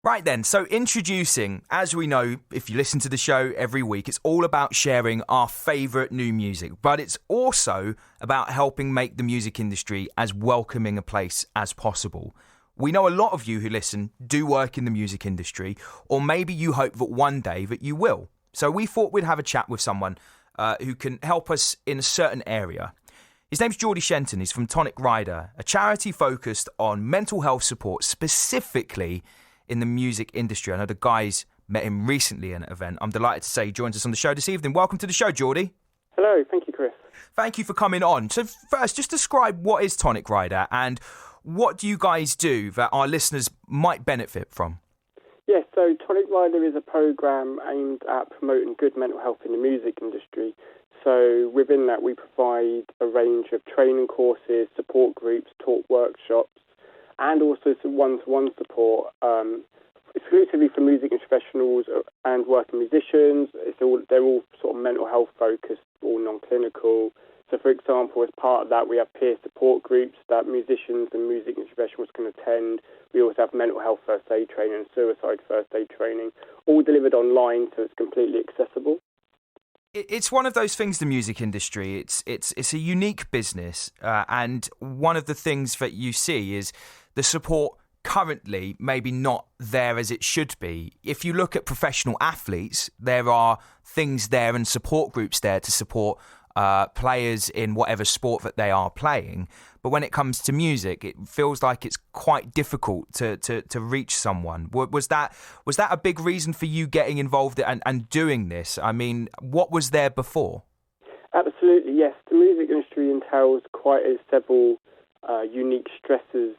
Right then, so introducing, as we know, if you listen to the show every week, it's all about sharing our favourite new music, but it's also about helping make the music industry as welcoming a place as possible. We know a lot of you who listen do work in the music industry, or maybe you hope that one day that you will. So we thought we'd have a chat with someone who can help us in a certain area. His name's Jeordie. He's from Tonic Rider, a charity focused on mental health support, specifically in the music industry. I know the guys met him recently at an event. I'm delighted to say he joins us on the show this evening. Welcome to the show, Jeordie. Hello, thank you, Chris. Thank you for coming on. So first, just describe what is Tonic Rider and what do you guys do that our listeners might benefit from? Yes, so Tonic Rider is a programme aimed at promoting good mental health in the music industry. So within that, we provide a range of training courses, support groups, talk workshops, and also some one-to-one support exclusively for music professionals and working musicians. They're all sort of mental health focused, all non-clinical. So, for example, as part of that, we have peer support groups that musicians and music professionals can attend. We also have mental health first aid training and suicide first aid training, all delivered online, so it's completely accessible. It's one of those things, the music industry. It's a unique business, and one of the things that you see is the support currently maybe not there as it should be. If you look at professional athletes, there are things there and support groups there to support players in whatever sport that they are playing. But when it comes to music, it feels like it's quite difficult to reach someone. Was that a big reason for you getting involved and doing this? I mean, what was there before? Absolutely, yes. The music industry entails quite several unique stresses,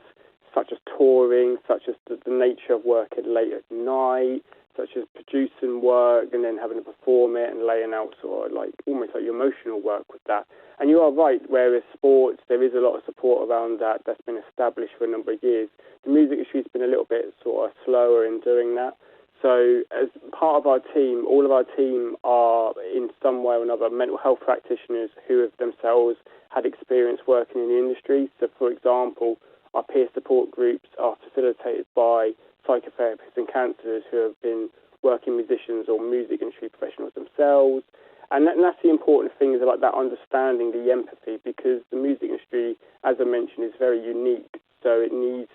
such as touring, such as the nature of working late at night, such as producing work and then having to perform it and laying out sort of like almost like your emotional work with that. And you are right, whereas sports, there is a lot of support around that's been established for a number of years. The music industry's been a little bit sort of slower in doing that. So as part of our team, all of our team are in some way or another mental health practitioners who have themselves had experience working in the industry. So for example, our peer support groups are facilitated by psychotherapists and counsellors who have been working musicians or music industry professionals themselves. And that's the important thing, is about that understanding, the empathy, because the music industry, as I mentioned, is very unique. So it needs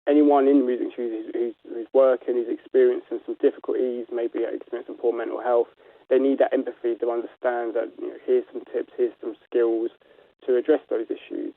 anyone in the music industry who's working, who's experiencing some difficulties, maybe experiencing poor mental health. They need that empathy to understand that, here's some tips, here's some skills to address those issues.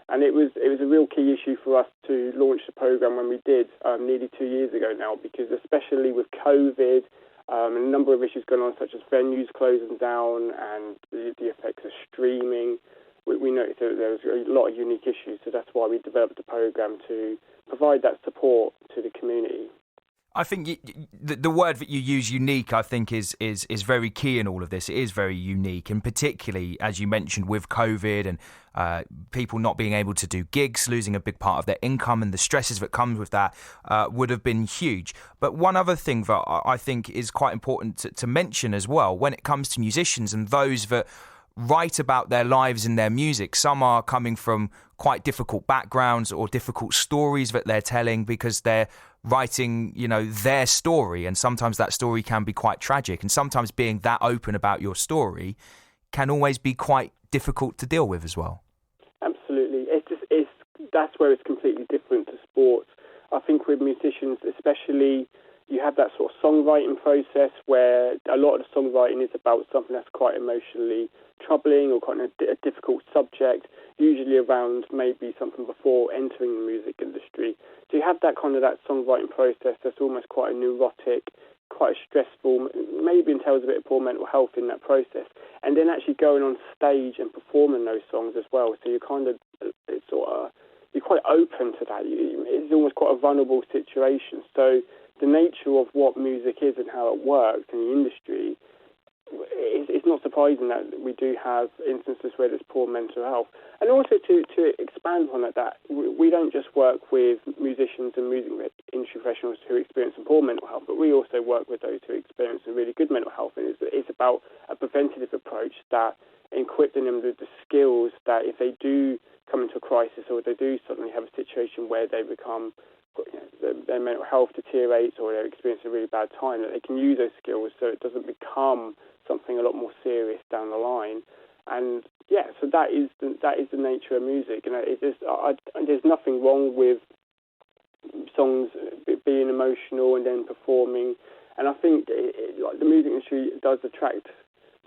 And it was a real key issue for us to launch the programme when we did, nearly 2 years ago now, because especially with COVID, a number of issues going on, such as venues closing down and the effects of streaming, we noticed that there was a lot of unique issues. So that's why we developed the programme to provide that support to the community. I think the word that you use, unique, I think is very key in all of this. It is very unique, and particularly, as you mentioned, with COVID and people not being able to do gigs, losing a big part of their income, and the stresses that comes with that would have been huge. But one other thing that I think is quite important to mention as well, when it comes to musicians and those that write about their lives and their music, some are coming from quite difficult backgrounds or difficult stories that they're telling because they're writing, their story, and sometimes that story can be quite tragic, and sometimes being that open about your story can always be quite difficult to deal with as well. Absolutely. That's where it's completely different to sports. I think with musicians especially, you have that sort of songwriting process where a lot of the songwriting is about something that's quite emotionally troubling or quite a difficult subject, usually around maybe something before entering the music industry. So you have that songwriting process that's almost quite a neurotic, quite stressful, maybe entails a bit of poor mental health in that process. And then actually going on stage and performing those songs as well. So you're you're quite open to that. It's almost quite a vulnerable situation. So the nature of what music is and how it works in the industry, it's not surprising that we do have instances where there's poor mental health. And also to expand on that we don't just work with musicians and music industry professionals who experience some poor mental health, but we also work with those who experience some really good mental health. And it's about a preventative approach that equipping them with the skills that if they do come into a crisis or they do suddenly have a situation where they become their mental health deteriorates or they're experiencing a really bad time, that they can use those skills so it doesn't become something a lot more serious down the line. And yeah, so that is the nature of music. There's nothing wrong with songs being emotional and then performing. And I think like the music industry does attract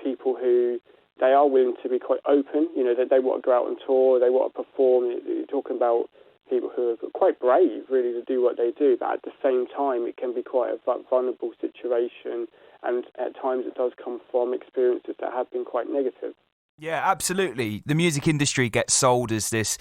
people who they are willing to be quite open. You know, they want to go out on tour, they want to perform. You're talking about people who are quite brave, really, to do what they do. But at the same time, it can be quite a vulnerable situation. And at times it does come from experiences that have been quite negative. Yeah, absolutely. The music industry gets sold as this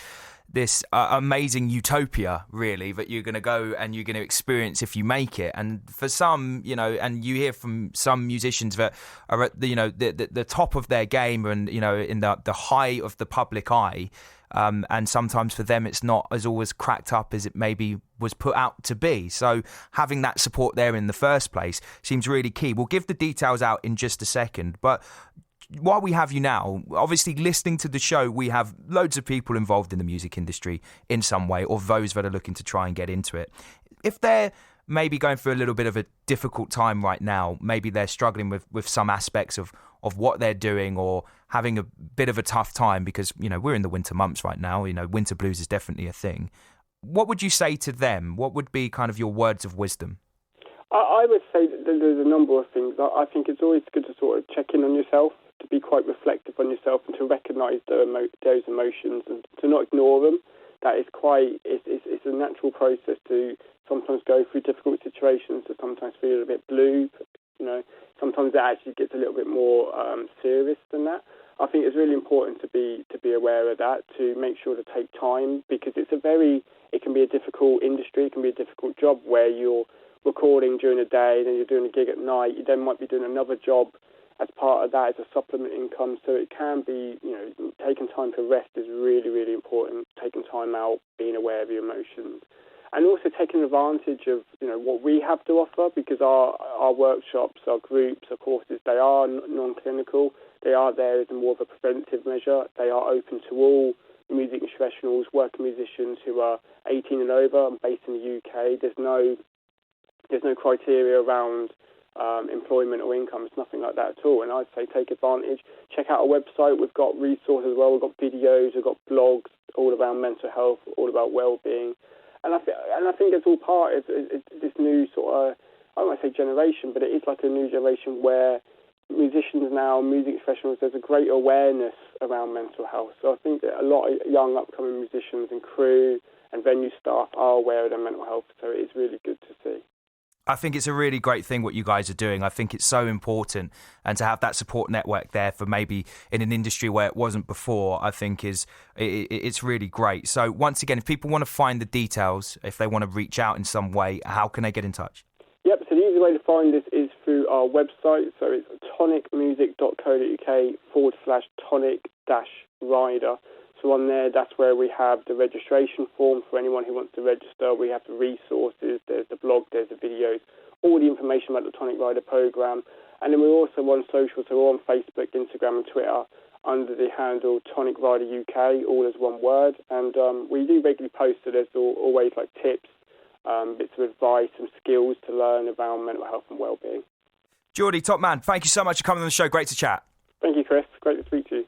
amazing utopia, really, that you're going to go and you're going to experience if you make it. And for some, you know, and you hear from some musicians that are at the top of their game and, you know, in the high of the public eye. And sometimes for them, it's not as always cracked up as it maybe was put out to be. So having that support there in the first place seems really key. We'll give the details out in just a second, but while we have you now, obviously listening to the show, we have loads of people involved in the music industry in some way, or those that are looking to try and get into it. If they're maybe going through a little bit of a difficult time right now, maybe they're struggling with some aspects of what they're doing or having a bit of a tough time because, you know, we're in the winter months right now, you know, winter blues is definitely a thing. What would you say to them? What would be kind of your words of wisdom? I would say that there's a number of things. I think it's always good to sort of check in on yourself, to be quite reflective on yourself and to recognise those emotions and to not ignore them. That is it's a natural process to sometimes go through difficult situations, to sometimes feel a bit blue. You know, sometimes it actually gets a little bit more serious than that. I think it's really important to be aware of that, to make sure to take time, because it can be a difficult industry, it can be a difficult job where you're recording during the day, then you're doing a gig at night, you then might be doing another job as part of that as a supplement income. So it can be, you know, taking time for rest is really, really important. Taking time out, being aware of your emotions, and also taking advantage of, you know, what we have to offer, because our workshops, our groups, our courses, they are non-clinical. They are there as more of a preventive measure. They are open to all music professionals, working musicians who are 18 and over and based in the UK. There's no criteria around employment or income. It's nothing like that at all. And I'd say take advantage. Check out our website. We've got resources as well. We've got videos. We've got blogs all around mental health, all about well-being. And I think it's all part of this new sort of, I don't want to say generation, but it is like a new generation where musicians now, music professionals, there's a great awareness around mental health. So I think that a lot of young upcoming musicians and crew and venue staff are aware of their mental health. So it is really good to see. I think it's a really great thing what you guys are doing. I think it's so important, and to have that support network there for maybe in an industry where it wasn't before, I think it's really great. So once again, if people want to find the details, if they want to reach out in some way, how can they get in touch? Yep, so the easy way to find this is through our website. So it's tonicmusic.co.uk/tonic-rider. So on there, that's where we have the registration form for anyone who wants to register. We have the resources, there's the blog, there's the videos, all the information about the Tonic Rider program. And then we're also on social, so we're on Facebook, Instagram and Twitter under the handle Tonic Rider UK, all as one word. And we do regularly post, so there's always like tips, bits of advice and skills to learn around mental health and well-being. Jeordie, top man, thank you so much for coming on the show. Great to chat. Thank you, Chris. Great to speak to you.